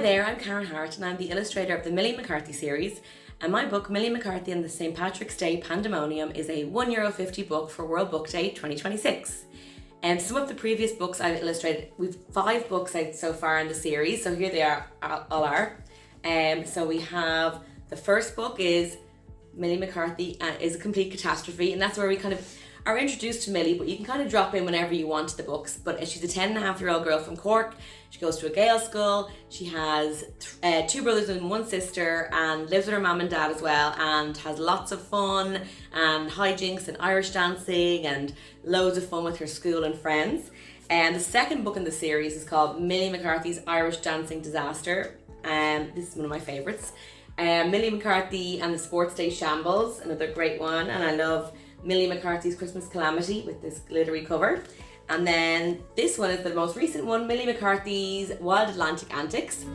there, I'm Karen Harte and I'm the illustrator of the Milly McCarthy series, and my book Milly McCarthy and the St. Patrick's Day Pandemonium is a €1.50 book for World Book Day 2026. And some of the previous books I've illustrated, we've 5 books out so far in the series, so here they all are. So we have, the first book is Milly McCarthy is a complete catastrophe, and that's where we kind of are introduced to Milly, but you can kind of drop in whenever you want to the books. But she's a 10-and-a-half-year-old girl from Cork. She goes to a Gael school. She has 2 brothers and 1 sister, and lives with her mum and dad as well, and has lots of fun and hijinks and Irish dancing and loads of fun with her school and friends. And the second book in the series is called Milly McCarthy's Irish Dancing Disaster. This is one of my favourites. Milly McCarthy and the Sports Day Shambles, another great one, and I love Milly McCarthy's Christmas Calamity with this glittery cover. And then this one is the most recent one, Milly McCarthy's Wild Atlantic Antics.